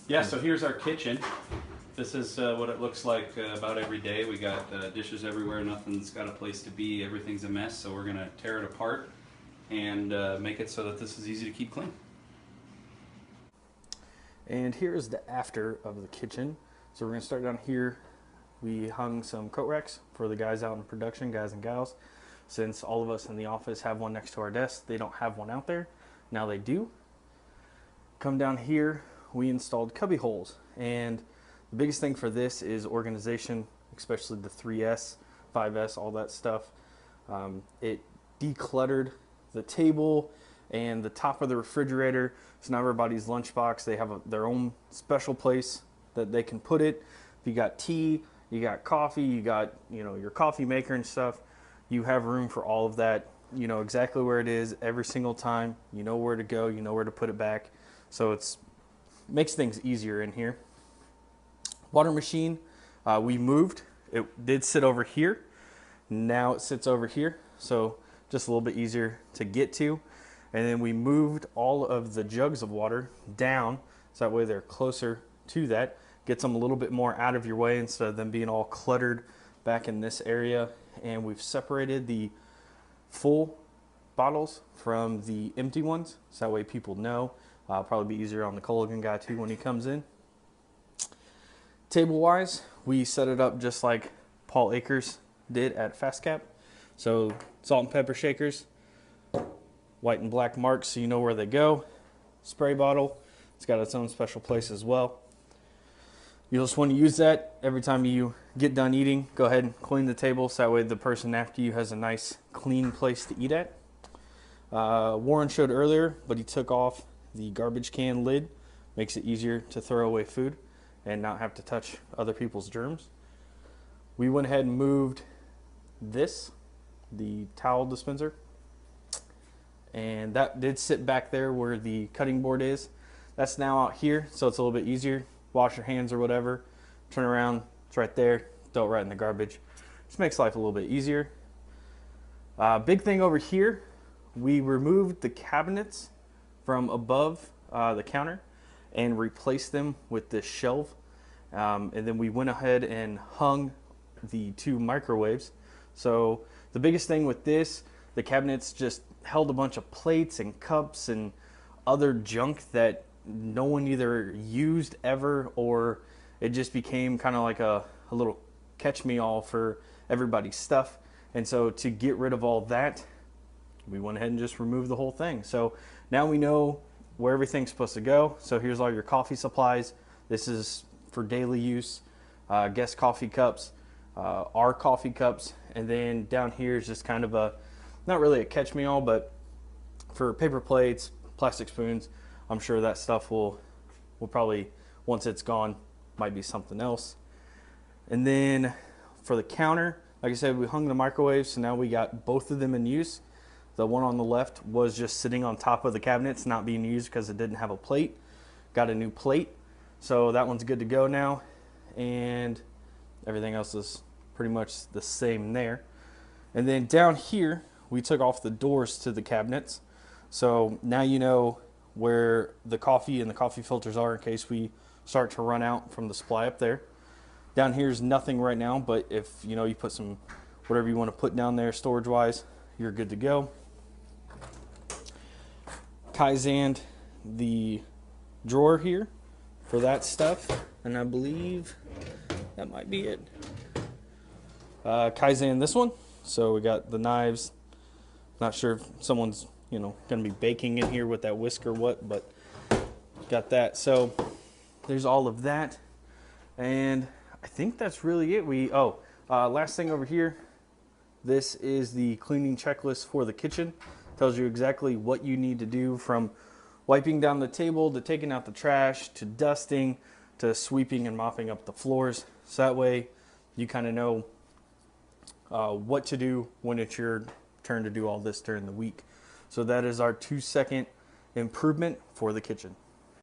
Yeah, so here's our kitchen. This is what it looks like about every day. We got dishes everywhere, nothing's got a place to be, everything's a mess, so we're gonna tear it apart and make it so that this is easy to keep clean. And here is the after of the kitchen. So we're gonna start down here. We hung some coat racks for the guys out in production, guys and gals. Since all of us in the office have one next to our desk, they don't have one out there. Now they do. Come down here, we installed cubby holes. And the biggest thing for this is organization, especially the 3S, 5S, all that stuff. It decluttered the table and the top of the refrigerator. So now everybody's lunchbox, they have their own special place that they can put it. If you got tea, you got coffee, you got your coffee maker and stuff, you have room for all of that. You know exactly where it is every single time. You know where to go, you know where to put it back. So it's makes things easier in here. Water machine, we moved. It did sit over here. Now it sits over here. So just a little bit easier to get to. And then we moved all of the jugs of water down, so that way they're closer to that. Gets them a little bit more out of your way instead of them being all cluttered back in this area. And we've separated the full bottles from the empty ones, so that way people know. Probably be easier on the Culligan guy too when he comes in. Table wise, we set it up just like Paul Akers did at Fast Cap. So salt and pepper shakers, white and black marks so you know where they go. Spray bottle, it's got its own special place as well. You just want to use that every time you get done eating. Go ahead and clean the table so that way the person after you has a nice clean place to eat at. Warren showed earlier, but he took off the garbage can lid. Makes it easier to throw away food and not have to touch other people's germs. We went ahead and moved this, the towel dispenser, and that did sit back there where the cutting board is. That's now out here, so it's a little bit easier. Wash your hands or whatever, turn around, it's right there, throw it right in the garbage. Just makes life a little bit easier. Big thing over here, we removed the cabinets from above the counter and replaced them with this shelf. And then we went ahead and hung the 2 microwaves. So the biggest thing with this, the cabinets just held a bunch of plates and cups and other junk that no one either used ever, or it just became kind of like a little catch-me-all for everybody's stuff. And so to get rid of all that, we went ahead and just removed the whole thing. So now we know where everything's supposed to go. So here's all your coffee supplies. This is for daily use. Guest coffee cups, our coffee cups, and then down here is just kind of a, not really a catch-me-all, but for paper plates, plastic spoons. I'm sure that stuff will probably, once it's gone, might be something else. And then for the counter, like I said, we hung the microwaves, so now we got both of them in use. The one on the left was just sitting on top of the cabinets, not being used because it didn't have a plate. Got a new plate, so that one's good to go now. And everything else is pretty much the same there. And then down here, we took off the doors to the cabinets. So now you know where the coffee and the coffee filters are in case we start to run out from the supply up there. Down here is nothing right now, but if you put some whatever you want to put down there storage wise, you're good to go. Kaizened the drawer here for that stuff, and I believe that might be it. Kaizen this one, so we got the knives. Not sure if someone's gonna be baking in here with that whisk or what, but got that. So there's all of that, and I think that's really it. Last thing over here, this is the cleaning checklist for the kitchen. Tells you exactly what you need to do, from wiping down the table to taking out the trash to dusting to sweeping and mopping up the floors. So that way you kind of know what to do when it's your turn to do all this during the week. So that is our 2-second improvement for the kitchen.